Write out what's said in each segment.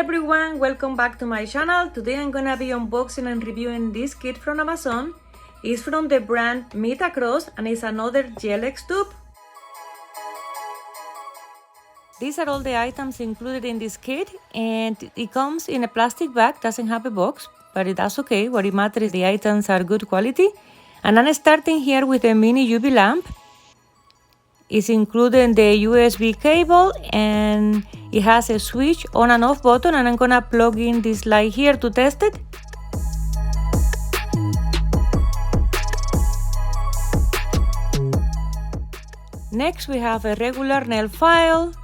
everyone, welcome back to my channel. Today I'm gonna be unboxing and reviewing this kit from Amazon. It's from the brand Makartt and it's another GLX dupe. These are all the items included in this kit, and it comes in a plastic bag, doesn't have a box, but that's okay. What it matters is the items are good quality. And I'm starting here with a mini UV lamp. It's including the USB cable and it has a switch on and off button, and I'm gonna plug in this light here to test it. Next we have a regular nail file,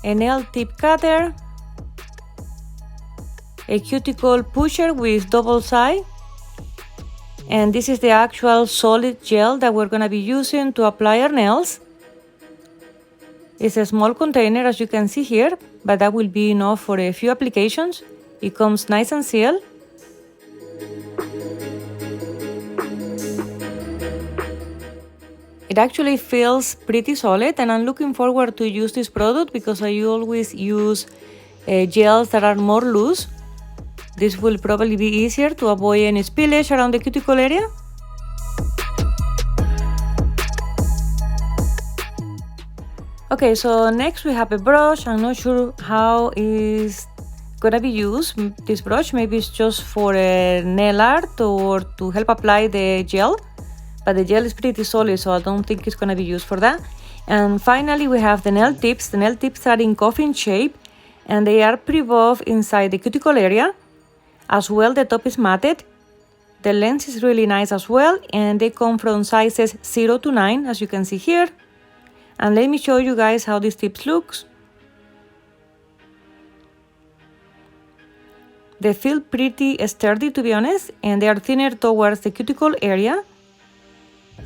a nail tip cutter, a cuticle pusher with double side, and this is the actual solid gel that we're going to be using to apply our nails. It's a small container as you can see here, but that will be enough for a few applications. It comes nice and sealed. It actually feels pretty solid, and I'm looking forward to use this product because I always use gels that are more loose. This will probably be easier to avoid any spillage around the cuticle area. Okay, so next we have a brush. I'm not sure how it's gonna be used, this brush. Maybe it's just for nail art or to help apply the gel. But the gel is pretty solid, so I don't think it's gonna be used for that. And finally we have the nail tips. The nail tips are in coffin shape and they are pre-buffed inside the cuticle area. As well, the top is matted. The length is really nice as well, and they come from sizes 0 to 9 as you can see here. And let me show you guys how these tips looks. They feel pretty sturdy, to be honest, and they are thinner towards the cuticle area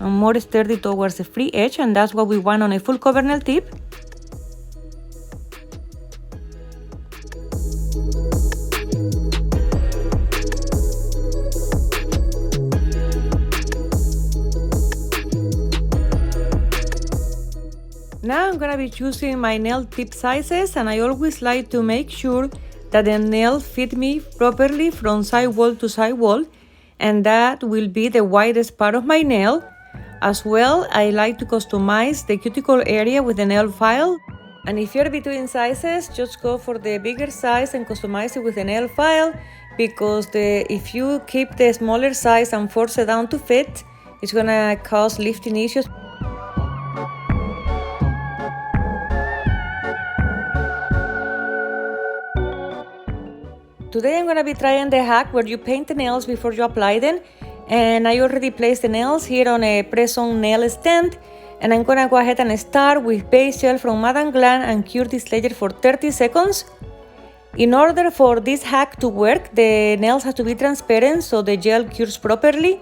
and more sturdy towards the free edge, and that's what we want on a full cover nail tip. Now I'm gonna be choosing my nail tip sizes, and I always like to make sure that the nail fit me properly from side wall to side wall, and that will be the widest part of my nail. As well, I like to customize the cuticle area with the nail file, and if you're between sizes, just go for the bigger size and customize it with the nail file, because if you keep the smaller size and force it down to fit, it's gonna cause lifting issues. Today I'm gonna be trying the hack where you paint the nails before you apply them, and I already placed the nails here on a press-on nail stand, and I'm gonna go ahead and start with base gel from Glam and cure this layer for 30 seconds. In order for this hack to work, the nails have to be transparent so the gel cures properly,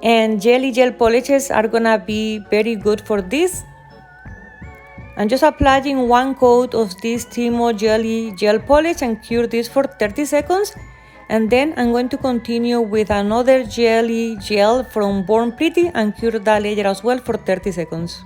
and jelly gel polishes are gonna be very good for this. I'm just applying one coat of this Temu jelly gel polish and cure this for 30 seconds. And then I'm going to continue with another jelly gel from Born Pretty and cure that layer as well for 30 seconds.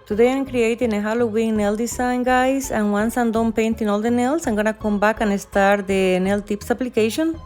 Today I'm creating a Halloween nail design, guys, and once I'm done painting all the nails, I'm gonna come back and start the nail tips application.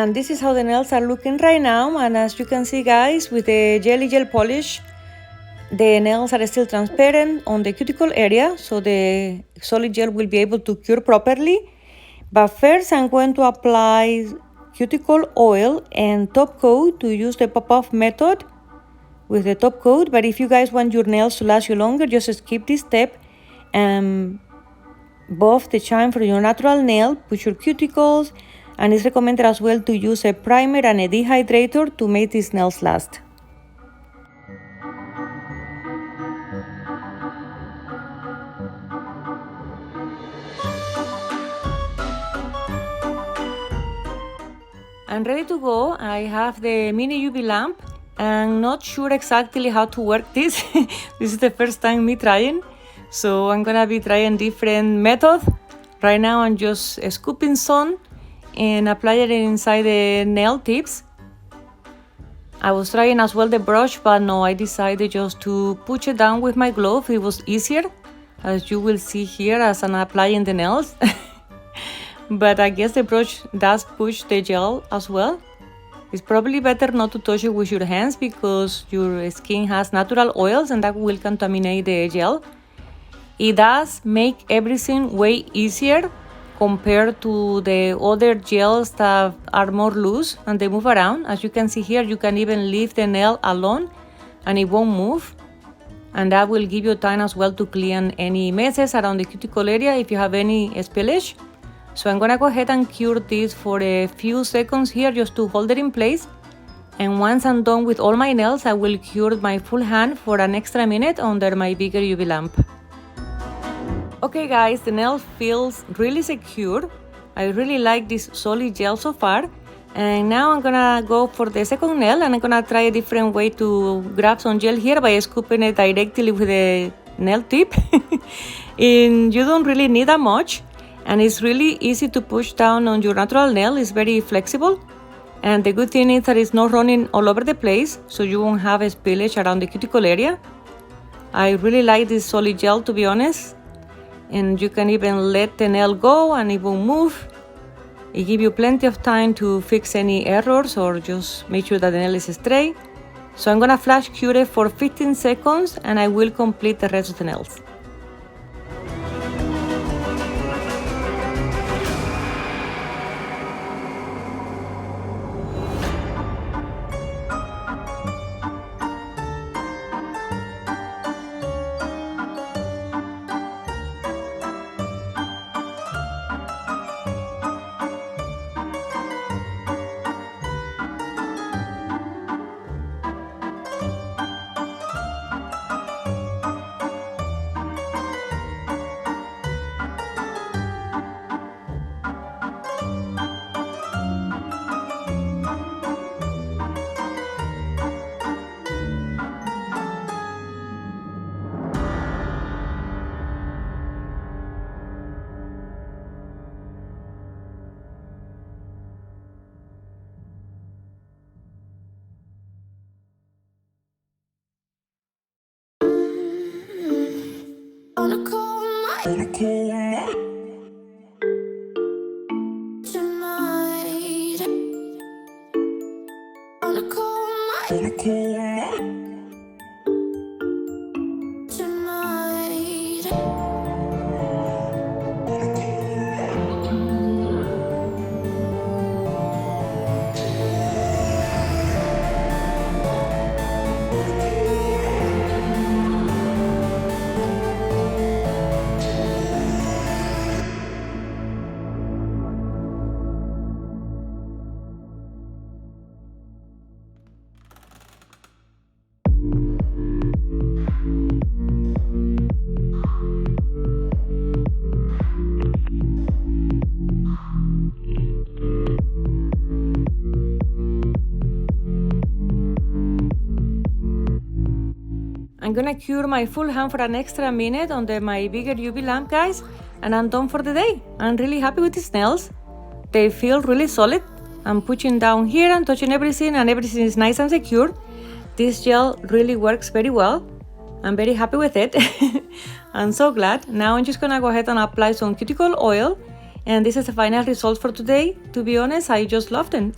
And this is how the nails are looking right now. And as you can see, guys, with the jelly gel polish, the nails are still transparent on the cuticle area, so the solid gel will be able to cure properly. But first, I'm going to apply cuticle oil and top coat to use the pop-off method with the top coat. But if you guys want your nails to last you longer, just skip this step and buff the shine from your natural nail, put your cuticles, and it's recommended as well to use a primer and a dehydrator to make these nails last. I'm ready to go. I have the mini UV lamp. I'm not sure exactly how to work this. This is the first time me trying. So I'm gonna be trying different methods. Right now I'm just scooping sun and applying it inside the nail tips. I was trying as well the brush, but no, I decided just to push it down with my glove. It was easier, as you will see here as I'm applying the nails. But I guess the brush does push the gel as well. It's probably better not to touch it with your hands because your skin has natural oils and that will contaminate the gel. It does make everything way easier compared to the other gels that are more loose and they move around. As you can see here, you can even leave the nail alone and it won't move. And that will give you time as well to clean any messes around the cuticle area if you have any spillage. So I'm gonna go ahead and cure this for a few seconds here just to hold it in place. And once I'm done with all my nails, I will cure my full hand for an extra minute under my bigger UV lamp. Okay guys, the nail feels really secure. I really like this solid gel so far. And now I'm gonna go for the second nail and I'm gonna try a different way to grab some gel here by scooping it directly with the nail tip. And you don't really need that much. And it's really easy to push down on your natural nail. It's very flexible. And the good thing is that it's not running all over the place, so you won't have a spillage around the cuticle area. I really like this solid gel, to be honest. And you can even let the nail go and it won't move. It gives you plenty of time to fix any errors or just make sure that the nail is straight. So I'm gonna flash cure it for 15 seconds and I will complete the rest of the nails. On a cold night tonight. On a cold night tonight. I'm gonna cure my full hand for an extra minute under my bigger UV lamp, guys, and I'm done for the day. I'm really happy with these nails. They feel really solid. I'm pushing down here and touching everything and everything is nice and secure. This gel really works very well. I'm very happy with it. I'm so glad. Now I'm just gonna go ahead and apply some cuticle oil And this is the final result for today. To be honest, I just loved them.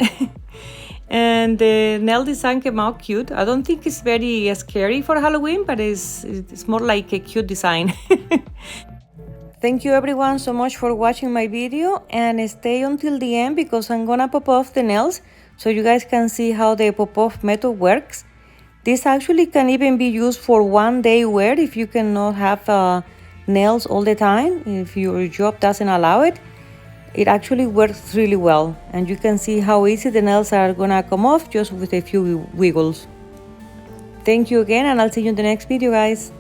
And the nail design came out cute. I don't think it's very scary for Halloween, but it's more like a cute design. Thank you everyone so much for watching my video, and stay until the end because I'm gonna pop off the nails so you guys can see how the pop-off method works. This actually can even be used for one-day wear if you cannot have nails all the time, if your job doesn't allow it. It actually works really well, and you can see how easy the nails are gonna come off just with a few wiggles. Thank you again, and I'll see you in the next video, guys.